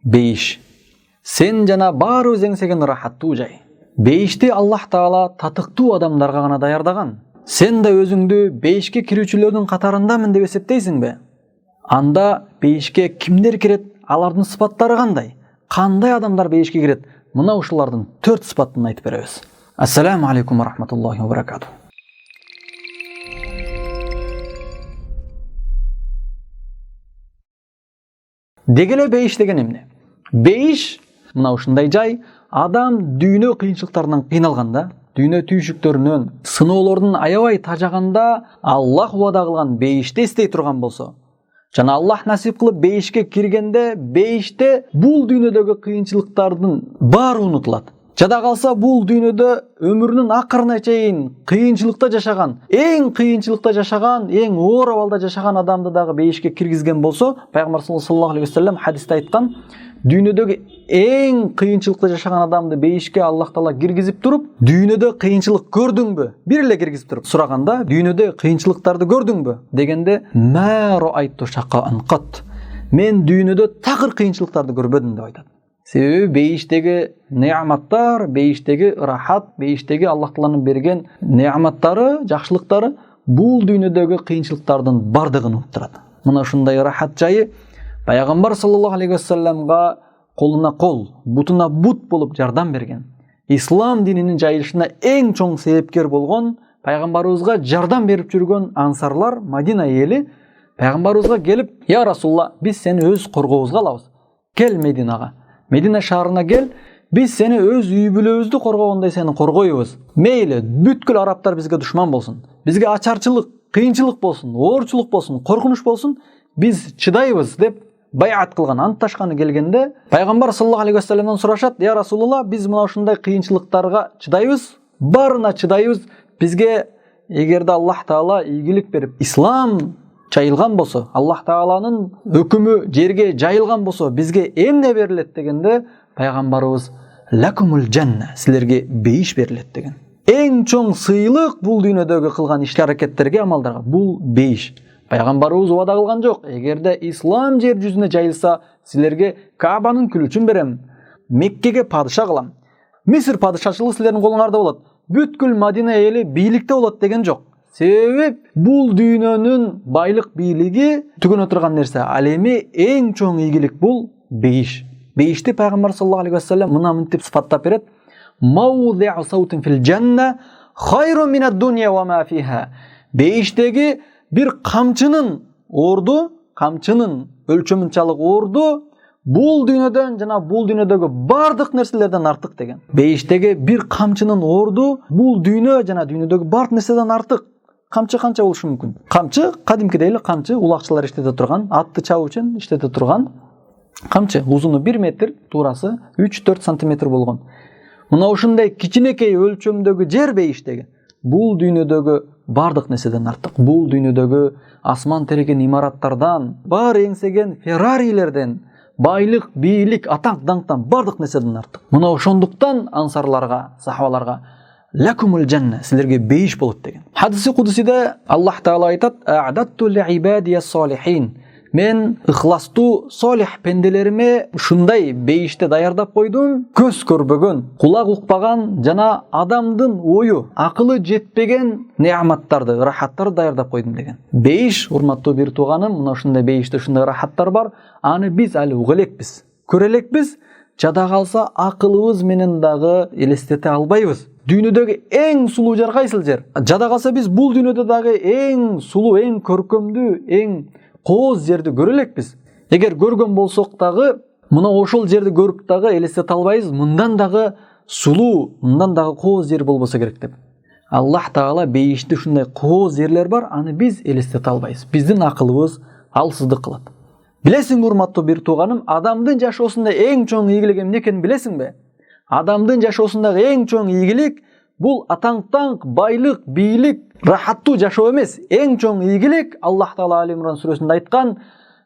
Бейиш. Сен жана баарыбыз эңсеген рахаттуу жай. Бейишти Аллах Таала татыктуу адамдарга гана даярдаган. Сен да өзүңдү бейишке кирүүчүлөрдүн катарындамын деп эсептейсиңби? Анда бейишке кимдер кирет? Алардын сыпаттары кандай? Кандай адамдар бейишке кирет? Мына ушулардын 4 сыпатын айтып беребиз. Ассаламу алейкум ва рахматуллахи ва баракатух. Дегеле бейиш деген эмне? Бейиш мына ушундай жай, адам дүйнө кыйынчылыктарынан кыйналганда, дүйнө түйшүктөрүнөн, сыноолордун аябай тажаганда Аллах убада кылган бейишти эстей турган болсо, жана Аллах насип кылып бейишке киргенде, бейиште бул дүйнөдөгү кыйынчылыктардын баары унутулат. Жада калса бул дүйнөдө өмүрүнүн акырына чейин кыйынчылыкта жашаган, эң кыйынчылыкта жашаган, эң оор абалда жашаган адамды дагы бейишке киргизген болсо, пайгамбар саллаллаху алейхи ва саллям хадисте айткан, дүйнөдөгү эң кыйынчылыкта жашаган адамды бейишке Аллах Таала киргизип туруп, дүйнөдө кыйынчылык көрдүңбү? Бир эле киргизип туруп сураганда, дүйнөдө кыйынчылыктарды көрдүңбү? Дегенде, ма раайту шакаан кат. Мен дүйнөдө такыр кыйынчылыктарды көрбөдүм деп айтат. Себеби бейиштеги неаматтар, бейиштеги рахат, бейиштеги Аллах Тааланын берген неаматтары, жакшылыктары бул дүйнөдөгү кыйынчылыктардын бардыгын уnuttурат. Мына ушундай рахат жайы Пайгамбар саллаллаху алейхи ва салламга колуна кол, бутуна бут болуп жардам берген. Ислам дининин жайылышына эң чоң себепкер болгон, пайгамбарыбызга жардам берип жүргөн ансарлар, Мадина эли пайгамбарыбызга келип, "Я Расулла, биз сени өз коргообузга алабыз. Кел Мединага. Медина шаарына кел, биз сени өз үй бүлөбүздү коргогондой сени коргойбуз. Мейли, бүткүл арабтар бизге душман болсун. Бизге ачарчылык, кыйынчылык болсун, оорчулук болсун, коркунуч болсун, биз чыдайбыз" деп байат кылган, антташканы келгенде, пайгамбар саллаллаху алейхи ва салламдан сурашат: "Я Расулулла, биз мына ушундай кыйынчылыктарга чыдайбыз, барына чыдайбыз. Бизге эгерде Аллах Таала ийгилик берип, ислам жайылган болсо, Аллах Тааланын өкүмү жерге жайылган болсо, бизге эмне берилет?" дегенде, пайгамбарыбыз "Лакумул жанна", силерге бейиш берилет деген. Эң чоң сыйлык бул дүйнөдөгү кылган иш-аракеттерге, амалдарга бул бейиш. Пайгамбарыбыз убада кылган жок: "Эгерде ислам жер жүзүнө жайылса, силерге Каабанын күлүчүн берем, Меккеге падыша кылам. Мисир падышачылыгы силердин колуңарда болот. Бүткүл Мадина эли бийликте болот" деген жок. Себеби бул дүйнөнүн байлык бийлиги түгөнө турган нерсе. Ал эми эң чоң ийгилик бул бейиш. Бейишти пайгамбар саллаллаху алейхи ва саллям мына мынтип сыпаттап берет: "Мауди'у саутин фил жанна хайрун минад дунья ва ма фиха". Бейиштеги бир камчынын орду, камчынын өлчөмүнчалык орду бул дүйнөдөн жана бул дүйнөдөгү бардык нерселерден артык деген. Бейиштеги бир камчынын орду бул дүйнө жана дүйнөдөгү бардык нерседен артык. Камчы канча болушу мүмкүн? Камчы кадимкидей эле камчы, улакчылар иштете турган, атты чабуу үчүн иштете турган камчы. Узуну 1 метр, туурасы 3-4 сантиметр болгон. Мына ушундай кичинекей өлчөмдөгү жер бейиштеги бул дүйнөдөгү бардык нерседен артык. Бул дүйнөдөгү асман тереген имараттардан, бар эңсеген Феррарилерден, байлык, бийлик, атаң даңктан бардык нерседен артык. Мына ошондуктан ансарларга, сахабаларга "Лакумул жанна", силерге бейиш болот деген. Хадиси кудусиде Аллах Таала айтат: "А'датту ли'ибадияс солихин". Мен ыхластуу солих пенделериме ушундай бейиште даярдап койдум, көз көрбөгөн, кулак укпаган жана адамдын ою, акылы жетпеген неаматтарды, рахаттарды даярдап койдум деген. Бейиш, урматтуу бир тууганым, мына ушундай бейиште ушундай рахаттар бар. Аны биз али уга элекпиз, көрө элекпиз, жада калса акылыбыз менен дагы элестете албайбыз. Дүйнөдөгү эң сулуу жер кайсыл жер? Жада калса биз бул дүйнөдө дагы эң сулуу, эң көркөмдүү, эң кооз жерди көрө элекпиз. Эгер көргөн болсок дагы, мына ошол жерди көрүп дагы элестете албайбыз, мындан дагы сулуу, мындан дагы кооз жер болбосо керек деп. Аллах Таала бейиште ушундай кооз жерлер бар, аны биз элестете албайбыз. Биздин акылыбыз алсыздык кылат. Билесиңби, урматтуу бир тууганым, адамдын жашоосунда эң чоң ийгилик эмне экенин билесиңби? Адамдын жашоосундагы эң чоң ийгилик бул атаң-таң, байлык, бийлик, рахаттуу жашоо эмес. Эң чоң ийгилик Аллах Таала Али Имран сүрөсүндө айткан: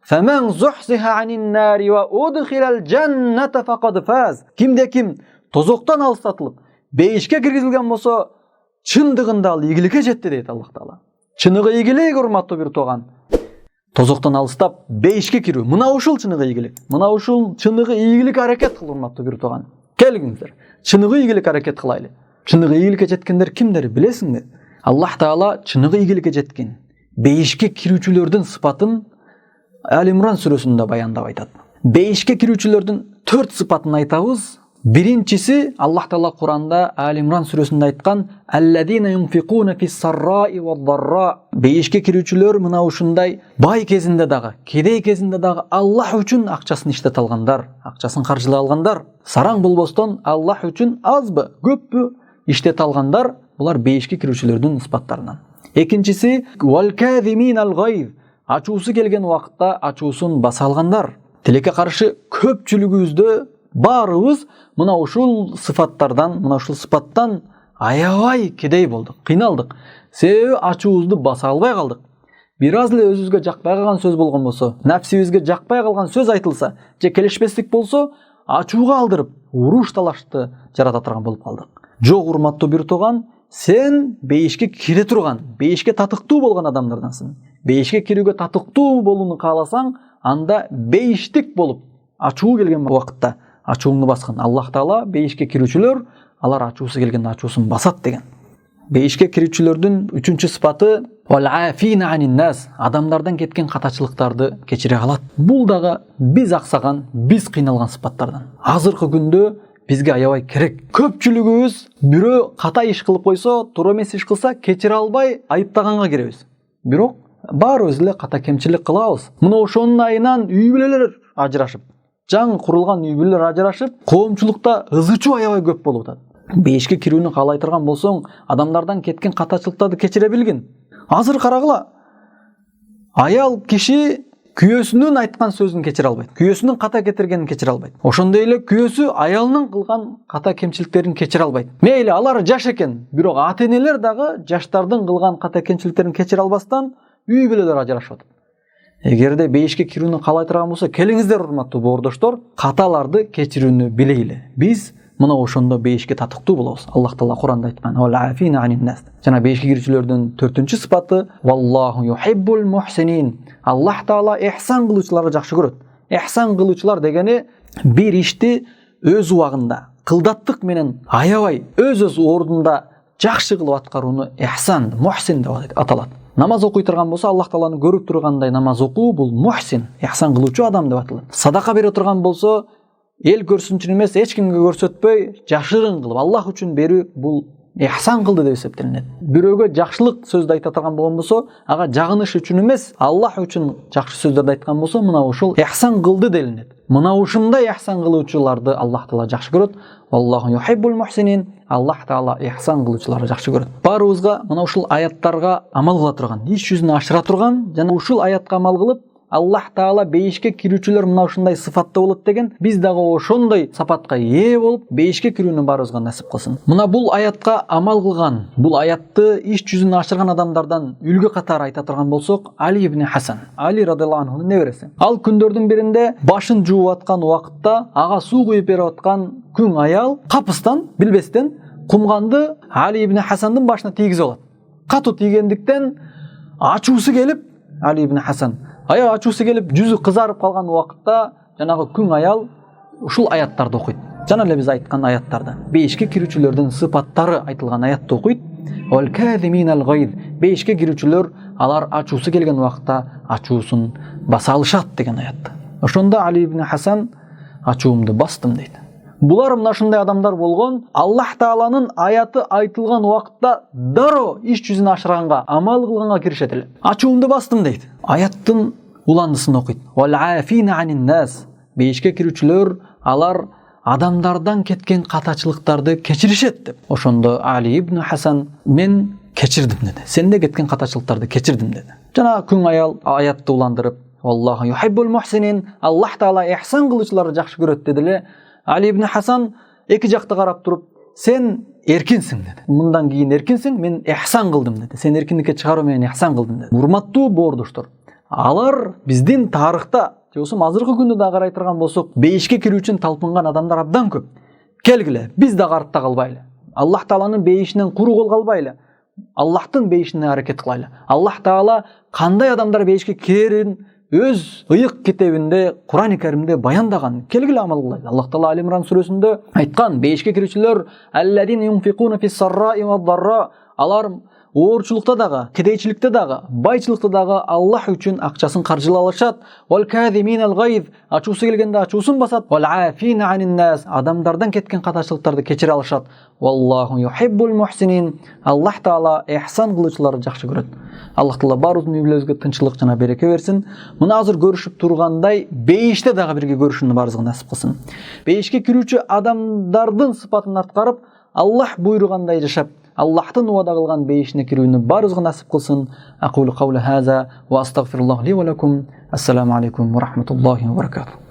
"Фаман зухзиха анин нари ва удхилал жанната факад фаз". Кимде-ким тозоктон алыстатылып, бейишке киргизилген болсо, чындыгында ал ийгиликке жетти дейт Аллах Таала. Чыныгы ийгилик, урматтуу бир тууган, тозоктон алыстап бейишке кирүү. Мына ушул чыныгы ийгилик. Мына ушул чыныгы ийгилик аракет кылуу, урматтуу бир тууган. Келиңиздер. Чыныгы ийгилик аракет кылайлы. Чыныгы ийгиликке жеткендер кимдер билесиңби? Аллах Таала чыныгы ийгиликке жеткен бейишке кирүүчүлөрдүн сыпатын Ал-Имран сүрөсүндө баяндап айтат. Бейишке кирүүчүлөрдүн 4 сыпатын айтабыз. Биринчиси Аллах Таала Куранда Ал-Имран сүрөсүндө айткан: "Аллазина юнфикуна фис-сарраи вад-дарра". Бейишке кирүүчүлөр мына ушундай бай кезинде дагы, кедей кезинде дагы Аллах үчүн акчасын иштете алгандар, акчасын каржылай алгандар. Сараң болбостон Аллах үчүн азбы, көппү иштете алгандар. Булар бейишке кирүүчүлөрдүн сыпаттарынан. Экинчиси вал-казиминал-гайз. Ачуусу келген убакытта ачуусун баса алгандар. Тилекке каршы көпчүлүгүбүздө баарыбыз мына ушул сыфаттардан, мына ушул сыпаттан аябай кедей болдук, кыйналдык. Себеби ачуубузду баса албай калдык. Бир аз эле өзүбүзгө жакпай калган сөз болгон болсо, нафсибизге жакпай калган сөз айтылса, же келишпестик болсо, ачууга алдырып, уруш талашты жарата турган болуп калдык. Жок, урматтуу бир тууган, сен бейишке кире турган, бейишке татыктуу болгон адамдардансың. Бейишке кирүүгө татыктуу болууну кааласаң, анда бейиштик болуп, ачуу келген убакытта ачууңду баскан. Аллах Таала бейишке кирүүчүлөр, алар ачуусу келгенде ачуусун басат деген. Бейишке кирүүчүлөрдүн 3-чү сыпаты вал-афина анин-нас. Адамдардан кеткен катачылыктарды кечире алат. Бул дагы биз аксаган, биз кыйналган сыпаттардан. Азыркы күндө бизге аябай керек. Көпчүлүгүбүз бирөө ката иш кылып койсо, туура эмес иш кылса, кечире албай айыптаганга киребиз. Бирок баарыбыз эле ката кемчилик кылабыз. Мына ошонун айынан үй бүлөлөр ажырашып, жаңы курулган үй бүлөлөр ажырашып, коомчулукта ызычуу аябай көп болуп атат. Бейишке кирүүнү каалай турган болсоң, адамдардан кеткен катачылыктарды кечире билгин. Азыр карагыла. Аял киши күйөөсүнүн айткан сөзүн кечире албайт. Күйөөсүнүн ката кетиргенин кечире албайт. Ошондой эле күйөөсү аялынын кылган ката кемчиликтерин кечире албайт. Мейли алар жаш экен, бирок ата-энелер дагы жаштардын кылган ката кемчиликтерин кечире албастан үй бүлөлөр ажырашып атат. Эгерде бейишке кирүүнү каалай турган болсо, келиңиздер урматтуу боордоштор, каталарды кечирүүнү билейли. Биз мына ошондо бейишке татыктуу болобуз. Аллах Таала Куранда айткан: "Вал-афина анин-нас". Жана бейишке кирүүчүлөрдүн 4-чү сыпаты валлаху юхиббул мухсинин. Аллах Таала ихсан кылуучуларды жакшы көрөт. Ихсан кылуучулар дегени бир ишти өз убагында, кылдаттык менен аябай өз ордунда жакшы кылып аткарууну ихсан, мухсин деп аталат. Намаз окуй турган болсо, Аллах Тааланы көрүп тургандай намаз окуу, бул мухсин, ихсан кылуучу адам деп аталат. Садака бере турган болсо, эл көрсүн үчүн эмес, эч кимге көрсөтпөй, жашырын кылып Аллах үчүн берүү, бул ихсан кылды деп эсептелинет. Бирөөгө жакшылык сөздү айта турган болгон болсо, ага жагыныш үчүн эмес, Аллах үчүн жакшы сөздөрдү айткан болсо, мына ушул ихсан кылды делинет. Мына ушундай ихсан кылуучуларды Аллах Таала жакшы көрөт. Аллаху юхиббул мухсинин. Аллах Таала ихсан кылуучуларды жакшы көрөт. Баарыбызга мына ушул аяттарга амал кыла турган, иш жүзүнө ашыра турган, жана ушул аятка амал кылып, Аллах Таала бейишке кирүүчүлөр мына ушундай сыфатта болот деген, биз дагы ошондой сапатка ээ болуп, бейишке кирүүнү баарыбызга насип кылсын. Мына бул аятка амал кылган, бул аятты иш жүзүнө ашырган адамдардан үлгү катары айта турган болсок, Али ибн Хасан, Али радыйаллаху анхунун небереси. Ал күндөрдүн биринде башын жууп аткан убакытта ага суу куюп берип аткан күң аял капыстан, билбестен кумганды Али ибн Хасандын башына тийгиziп алат. Катуу тийгендиктен ачуусу келип, Али ибн Хасан ачуусу келип, жүзү кызарып калган убакытта жанагы күң аял ушул аяттарды окуйт. Жана эле биз айткан аяттарды. Бейишке кирүүчүлөрдүн сыпаттары айтылган аятты окуйт. Вал-казиминал-гайз. Бейишке кирүүчүлөр алар ачуусу келген убакытта ачуусун баса алышат деген аятты. Ошондо Али ибн Хасан ачуумду бастым дейт. Булар мына ушундай адамдар болгон, Аллах Тааланын аяты айтылган убакытта дароо иш жүзүнө ашырганга, амал кылганга киришет эле. Ачуумду бастым дейт. Аяттын уландысын окуйт. Вал-афина анин-нас. Бейишке кирүүчүлөр алар адамдардан кеткен катачылыктарды кечиришет деп. Ошондо Али ибн Хасан мен кечирдим деди. Сенде кеткен катачылыктарды кечирдим деди. Жана күң аял аятты уландырып, Аллаху юхиббул мухсинин. Аллах Таала ихсан кылуучуларды жакшы көрөт деди эле. Али ибн Хасан эки жакты карап туруп, сен эркинсиң деди. Мындан кийин эркинсиң, мен ихсан кылдым деди. Сен эркиндикке чыгаруу менен ихсан кылдым деди. Урматтуу боордоштор, алар биздин тарыхта, же болбосо азыркы күндө да карай турган болсок, бейишке кирүү үчүн талпынган адамдар абдан көп. Келгиле, биз да артта калбайлы. Аллах Тааланын бейишинен куру кол калбайлы. Аллахтын бейишине аракет кылайлы. Аллах Таала кандай адамдар бейишке кирерин өз ыйык китебинде, Кур'ан-ы Каримде баяндаган. Келгиле амал кылайлы. Аллах Таала Ал-Имран сүрөсүндө айткан, бейишке кирүүчүлөр алладин юнфикуна фис-сарраи ва-дарра, алар оорчулукта дагы, кедейчиликте дагы, байчылыкта дагы Аллах үчүн акчасын каржылай алышат. Вал казиминал гайз, ачуусу келгенде ачуусун басат. Вал афина анин нас, адамдардан кеткен катачылыктарды кечире алышат. Валлаху юхиббул мухсинин, Аллах Таала ихсан кылуучуларды жакшы көрөт. Аллах Таала баарыбыздын үй-бүлөбүзгө тынччылык жана береке берсин. Мына азыр көрүшүп тургандай бейиште дагы бирге көрүшүүнү баарыбызга насип кылсын. Бейишке кирүүчү адамдардын сыпатын аткарып, Аллах буйругандай жашап, Аллахтын уада кылган бейишине кирүүнү баарыбызга насип кылсын. Aqulu qawla hadha wa astaghfirullah li wa lakum. Assalamu alaykum wa rahmatullahi wa barakatuh.